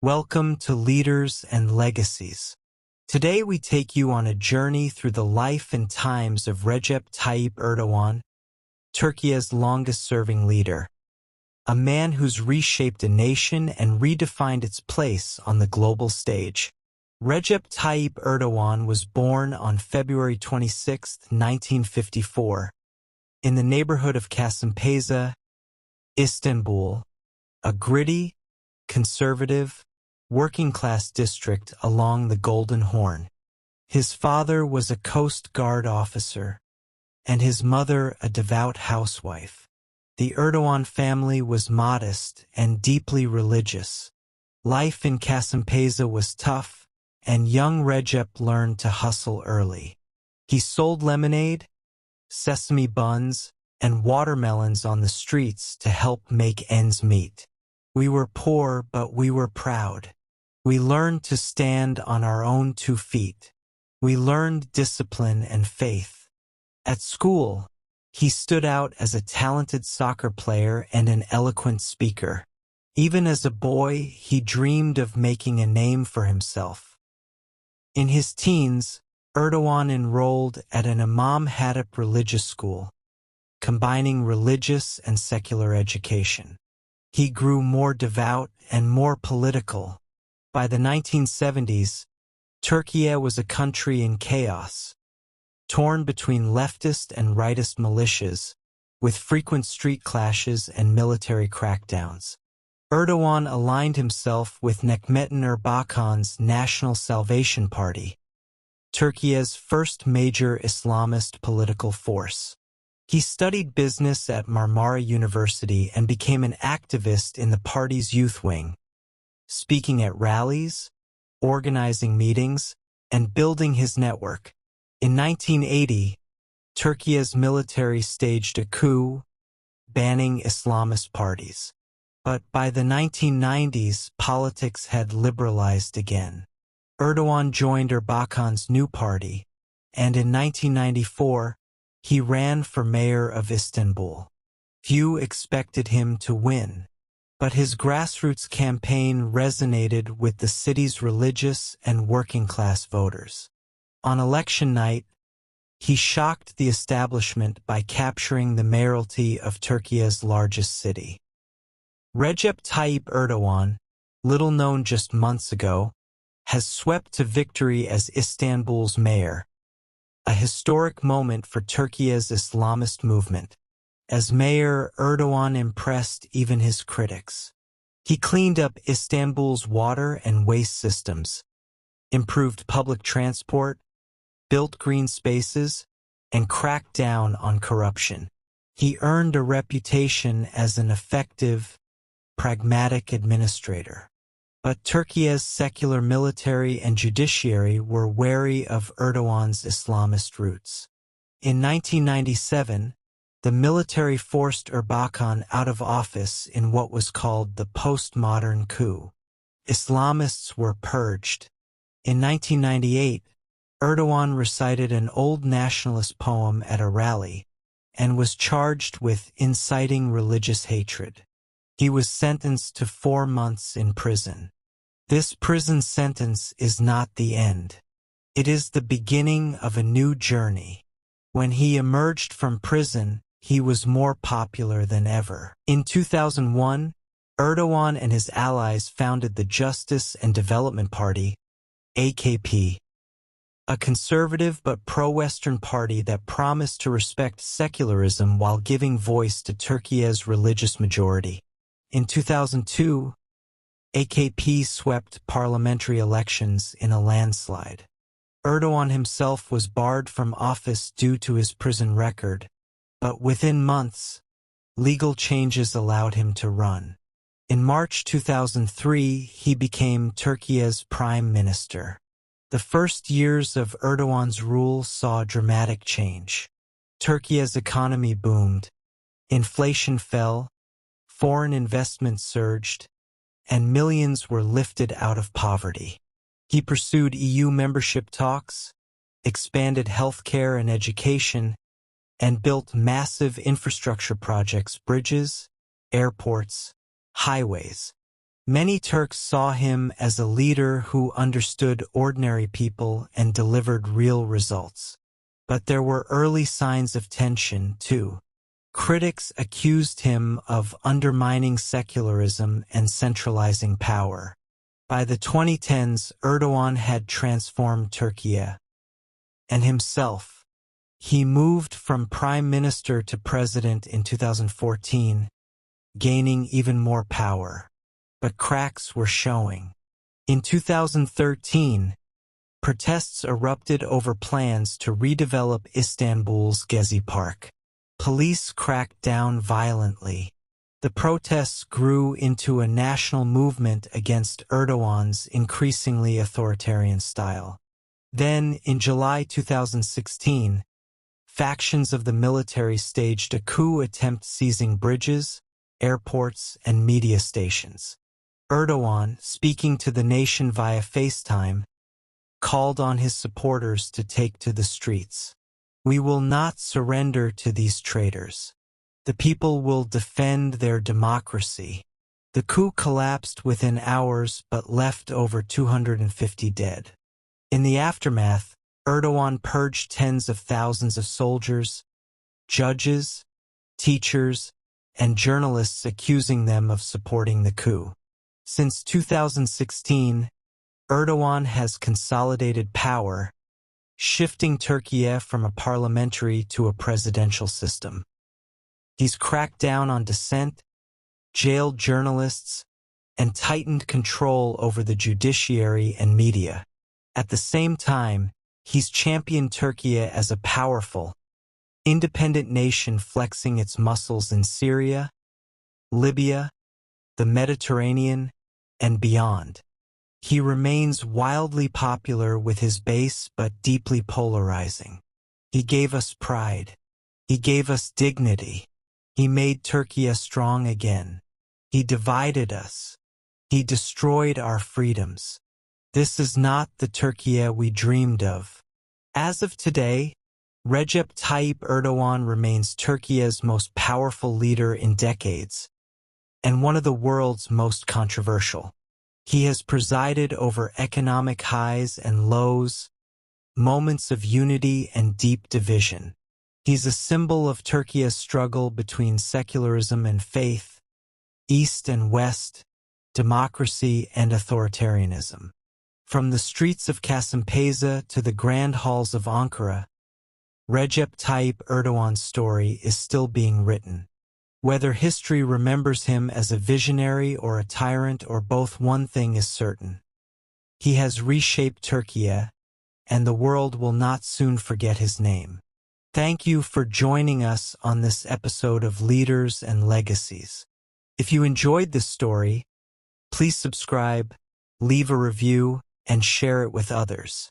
Welcome to Leaders and Legacies. Today we take you on a journey through the life and times of Recep Tayyip Erdoğan, Turkey's longest-serving leader, a man who's reshaped a nation and redefined its place on the global stage. Recep Tayyip Erdoğan was born on February 26, 1954, in the neighborhood of Kasımpaşa, Istanbul, a gritty, conservative, working-class district along the Golden Horn. His father was a Coast Guard officer, and his mother a devout housewife. The Erdogan family was modest and deeply religious. Life in Kasımpaşa was tough, and young Recep learned to hustle early. He sold lemonade, sesame buns, and watermelons on the streets to help make ends meet. We were poor, but we were proud. We learned to stand on our own 2 feet. We learned discipline and faith. At school, he stood out as a talented soccer player and an eloquent speaker. Even as a boy, he dreamed of making a name for himself. In his teens, Erdogan enrolled at an Imam Hatip religious school, combining religious and secular education. He grew more devout and more political. By the 1970s, Turkey was a country in chaos, torn between leftist and rightist militias, with frequent street clashes and military crackdowns. Erdogan aligned himself with Necmettin Erbakan's National Salvation Party, Turkey's first major Islamist political force. He studied business at Marmara University and became an activist in the party's youth wing, speaking at rallies, organizing meetings, and building his network. In 1980, Turkey's military staged a coup, banning Islamist parties. But by the 1990s, politics had liberalized again. Erdogan joined Erbakan's new party, and in 1994, he ran for mayor of Istanbul. Few expected him to win, but his grassroots campaign resonated with the city's religious and working-class voters. On election night, he shocked the establishment by capturing the mayoralty of Turkey's largest city. Recep Tayyip Erdoğan, little known just months ago, has swept to victory as Istanbul's mayor, a historic moment for Turkey's Islamist movement. As mayor, Erdogan impressed even his critics. He cleaned up Istanbul's water and waste systems, improved public transport, built green spaces, and cracked down on corruption. He earned a reputation as an effective, pragmatic administrator. But Turkey's secular military and judiciary were wary of Erdogan's Islamist roots. In 1997, the military forced Erbakan out of office in what was called the postmodern coup. Islamists were purged. In 1998, Erdogan recited an old nationalist poem at a rally and was charged with inciting religious hatred. He was sentenced to 4 months in prison. This prison sentence is not the end. It is the beginning of a new journey. When he emerged from prison, he was more popular than ever. In 2001, Erdogan and his allies founded the Justice and Development Party, AKP, a conservative but pro-Western party that promised to respect secularism while giving voice to Turkey's religious majority. In 2002, AKP swept parliamentary elections in a landslide. Erdogan himself was barred from office due to his prison record, but within months, legal changes allowed him to run. In March 2003, he became Turkey's prime minister. The first years of Erdogan's rule saw dramatic change. Turkey's economy boomed, inflation fell, foreign investment surged, and millions were lifted out of poverty. He pursued EU membership talks, expanded healthcare and education, and built massive infrastructure projects, bridges, airports, highways. Many Turks saw him as a leader who understood ordinary people and delivered real results. But there were early signs of tension, too. Critics accused him of undermining secularism and centralizing power. By the 2010s, Erdogan had transformed Turkey. And himself. He moved from prime minister to president in 2014, gaining even more power. But cracks were showing. In 2013, protests erupted over plans to redevelop Istanbul's Gezi Park. Police cracked down violently. The protests grew into a national movement against Erdogan's increasingly authoritarian style. Then, in July 2016, factions of the military staged a coup attempt seizing bridges, airports, and media stations. Erdogan, speaking to the nation via FaceTime, called on his supporters to take to the streets. "We will not surrender to these traitors. The people will defend their democracy." The coup collapsed within hours but left over 250 dead. In the aftermath, Erdogan purged tens of thousands of soldiers, judges, teachers, and journalists, accusing them of supporting the coup. Since 2016, Erdogan has consolidated power, shifting Turkey from a parliamentary to a presidential system. He's cracked down on dissent, jailed journalists, and tightened control over the judiciary and media. At the same time, he's championed Turkey as a powerful, independent nation, flexing its muscles in Syria, Libya, the Mediterranean, and beyond. He remains wildly popular with his base but deeply polarizing. He gave us pride. He gave us dignity. He made Turkey strong again. He divided us. He destroyed our freedoms. This is not the Turkey we dreamed of. As of today, Recep Tayyip Erdoğan remains Turkey's most powerful leader in decades, and one of the world's most controversial. He has presided over economic highs and lows, moments of unity and deep division. He's a symbol of Turkey's struggle between secularism and faith, East and West, democracy and authoritarianism. From the streets of Kasımpaşa to the grand halls of Ankara, Recep Tayyip Erdoğan's story is still being written. Whether history remembers him as a visionary or a tyrant or both, one thing is certain. He has reshaped Turkey, and the world will not soon forget his name. Thank you for joining us on this episode of Leaders and Legacies. If you enjoyed this story, please subscribe, leave a review, and share it with others.